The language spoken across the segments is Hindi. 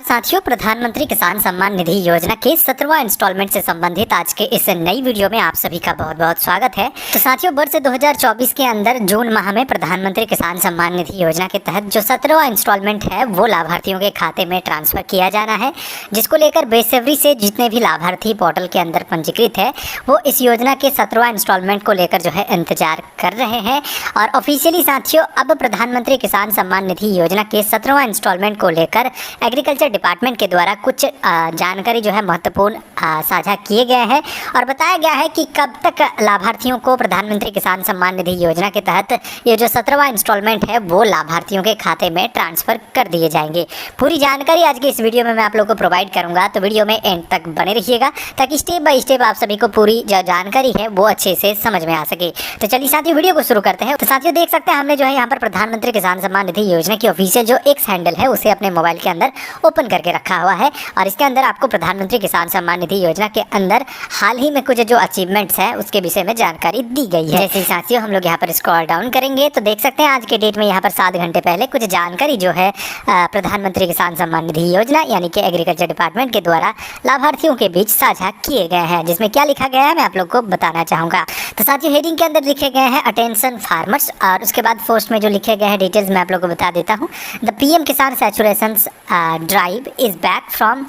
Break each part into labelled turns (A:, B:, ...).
A: साथियों, प्रधानमंत्री किसान सम्मान निधि योजना के 17वां इंस्टॉलमेंट से संबंधित आज के इस नई वीडियो में आप सभी का बहुत बहुत स्वागत है। तो साथियों, वर्ष 2024 के अंदर जून माह में प्रधानमंत्री किसान सम्मान निधि योजना के तहत जो 17वां इंस्टॉलमेंट है वो लाभार्थियों के खाते में ट्रांसफर किया जाना है, जिसको लेकर बेसब्री से जितने भी लाभार्थी पोर्टल के अंदर पंजीकृत है वो इस योजना के 17वां इंस्टॉलमेंट को लेकर जो है इंतजार कर रहे हैं। और ऑफिशियली साथियों, अब प्रधानमंत्री किसान सम्मान निधि योजना के 17वां इंस्टॉलमेंट को लेकर एग्रीकल्चर डिपार्टमेंट के द्वारा कुछ जानकारी जो है महत्वपूर्ण साझा किए गए हैं और बताया गया है कि कब तक लाभार्थियों को प्रधानमंत्री किसान सम्मान निधि योजना के तहत ये जो 17वां इंस्टॉलमेंट है वो लाभार्थियों के खाते में ट्रांसफ़र कर दिए जाएंगे। पूरी जानकारी आज के इस वीडियो में मैं आप लोगों को प्रोवाइड करूंगा, तो वीडियो में एंड तक बने रहिएगा ताकि स्टेप बाय स्टेप आप सभी को पूरी जो जानकारी है वो अच्छे से समझ में आ सके। तो चलिए साथियों, वीडियो को शुरू करते हैं। तो साथियों, देख सकते हैं हमने जो है यहाँ पर प्रधानमंत्री किसान सम्मान निधि योजना की ऑफिशियल जो एक्स हैंडल है उसे अपने मोबाइल के अंदर ओपन करके रखा हुआ है और इसके अंदर आपको प्रधानमंत्री किसान सम्मान निधि योजना के अंदर हाल ही में कुछ जो अचीवमेंट्स हैं उसके विषय में जानकारी दी गई है। जैसे साथियों, हम लोग यहाँ पर स्क्रॉल डाउन करेंगे तो देख सकते हैं आज के डेट में यहाँ पर 7 घंटे पहले कुछ जानकारी जो है प्रधानमंत्री किसान सम्मान निधि योजना यानी कि एग्रीकल्चर डिपार्टमेंट के द्वारा लाभार्थियों के बीच साझा किए गए हैं, जिसमें क्या लिखा गया है मैं आप लोग को बताना चाहूँगा। तो साथियों, हेडिंग के अंदर लिखे गए हैं अटेंशन फार्मर्स और उसके बाद पोस्ट में जो लिखे गए हैं डिटेल्स मैं आप लोग को बता देता हूँ। द पीएम किसान saturation drive is back from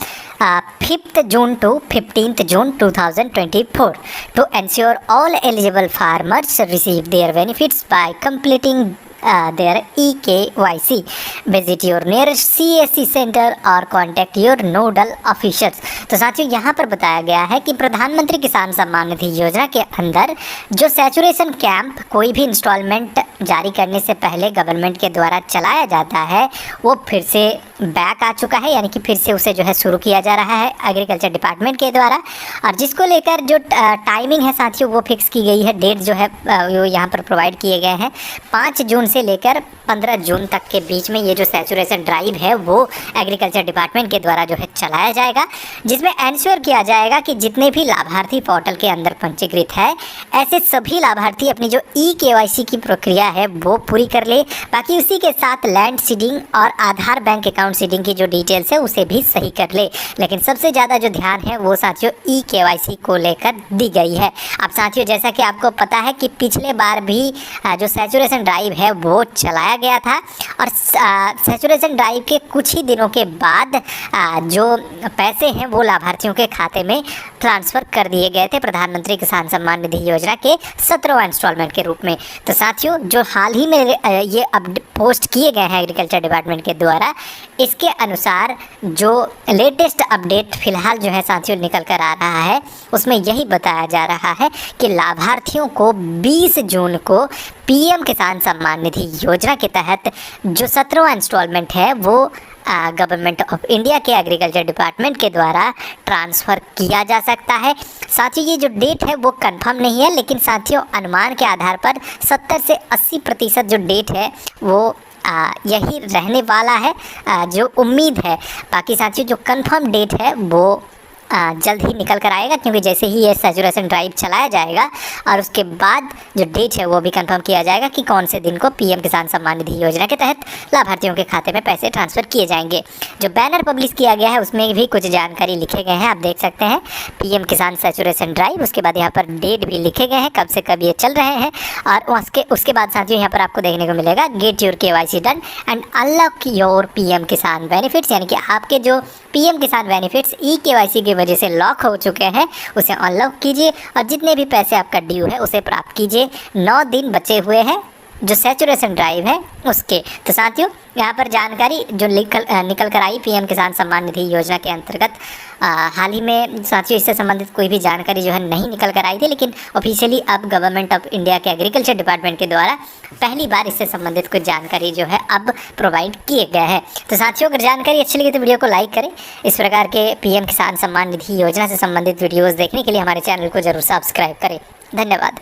A: 5th June to 15th June 2024 to ensure all eligible farmers receive their benefits by completing their eKYC. Visit your nearest CSC center or contact your nodal officials। तो साथियों, यहाँ पर बताया गया है कि प्रधानमंत्री किसान सम्मान निधि योजना के अंदर जो सैचुरेशन कैंप कोई भी इंस्टॉलमेंट जारी करने से पहले गवर्नमेंट के द्वारा चलाया जाता है वो फिर से बैक आ चुका है, यानी कि फिर से उसे जो है शुरू किया जा रहा है एग्रीकल्चर डिपार्टमेंट के द्वारा। और जिसको लेकर जो टाइमिंग है साथियों वो फिक्स की गई है, डेट जो है वो यहाँ पर प्रोवाइड किए गए हैं 5 जून से लेकर 15 जून तक के बीच में ये जो सैचुरेशन ड्राइव है वो एग्रीकल्चर डिपार्टमेंट के द्वारा जो है चलाया जाएगा, जिसमें एंश्योर किया जाएगा कि जितने भी लाभार्थी पोर्टल के अंदर पंजीकृत है ऐसे सभी लाभार्थी अपनी जो eKYC की प्रक्रिया है वो पूरी कर ले। बाकी उसी के साथ लैंड सीडिंग और आधार बैंक अकाउंट सीडिंग की जो डिटेल्स है उसे भी सही कर ले। लेकिन सबसे ज़्यादा जो ध्यान है वो साथियों eKYC को लेकर दी गई है। अब साथियों, जैसा कि आपको पता है कि पिछले बार भी जो सैचुरेशन ड्राइव है वो चलाया गया था और सैचुरेशन ड्राइव के कुछ ही दिनों के बाद जो पैसे हैं वो लाभार्थियों के खाते में ट्रांसफ़र कर दिए गए थे प्रधानमंत्री किसान सम्मान निधि योजना के 17वां इंस्टॉलमेंट के रूप में। तो साथियों, जो हाल ही में ये पोस्ट किए गए हैं एग्रीकल्चर डिपार्टमेंट के द्वारा, इसके अनुसार जो लेटेस्ट अपडेट फ़िलहाल जो है साथियों निकल कर आ रहा है उसमें यही बताया जा रहा है कि लाभार्थियों को 20 जून को पीएम किसान सम्मान निधि योजना के तहत जो 17वां इंस्टॉलमेंट है वो गवर्नमेंट ऑफ इंडिया के एग्रीकल्चर डिपार्टमेंट के द्वारा ट्रांसफ़र किया जा सकता है। साथियों, ये जो डेट है वो कंफर्म नहीं है, लेकिन साथियों अनुमान के आधार पर 70 से 80% जो डेट है वो यही रहने वाला है, जो उम्मीद है। बाकी साथियों, जो कंफर्म डेट है वो जल्द ही निकल कर आएगा, क्योंकि जैसे ही ये सैचुरेशन ड्राइव चलाया जाएगा और उसके बाद जो डेट है वो भी कंफर्म किया जाएगा कि कौन से दिन को पीएम किसान सम्मान निधि योजना के तहत लाभार्थियों के खाते में पैसे ट्रांसफ़र किए जाएंगे। जो बैनर पब्लिश किया गया है उसमें भी कुछ जानकारी लिखे गए हैं, आप देख सकते हैं पीएम किसान सैचुरेशन ड्राइव, उसके बाद यहाँ पर डेट भी लिखे गए हैं कब से कब ये चल रहे हैं। और उसके बाद साथियों यहाँ पर आपको देखने को मिलेगा get your KYC done and unlock your PM किसान बेनिफिट्स, यानी कि आपके जो पीएम किसान बेनिफिट्स eKYC की वजह से लॉक हो चुके हैं उसे अनलॉक कीजिए और जितने भी पैसे आपका ड्यू है उसे प्राप्त कीजिए। 9 दिन बचे हुए हैं जो सैचुरेशन ड्राइव है उसके। तो साथियों, यहाँ पर जानकारी जो निकल कर आई पीएम किसान सम्मान निधि योजना के अंतर्गत हाल ही में साथियों इससे संबंधित कोई भी जानकारी जो है नहीं निकल कर आई थी, लेकिन ऑफिशियली अब गवर्नमेंट ऑफ इंडिया के एग्रीकल्चर डिपार्टमेंट के द्वारा पहली बार इससे संबंधित कुछ जानकारी जो है अब प्रोवाइड किए गए हैं। तो साथियों, अगर जानकारी अच्छी लगी तो वीडियो को लाइक करें। इस प्रकार के पीएम किसान सम्मान निधि योजना से संबंधित वीडियोज़ देखने के लिए हमारे चैनल को जरूर सब्सक्राइब करें। धन्यवाद।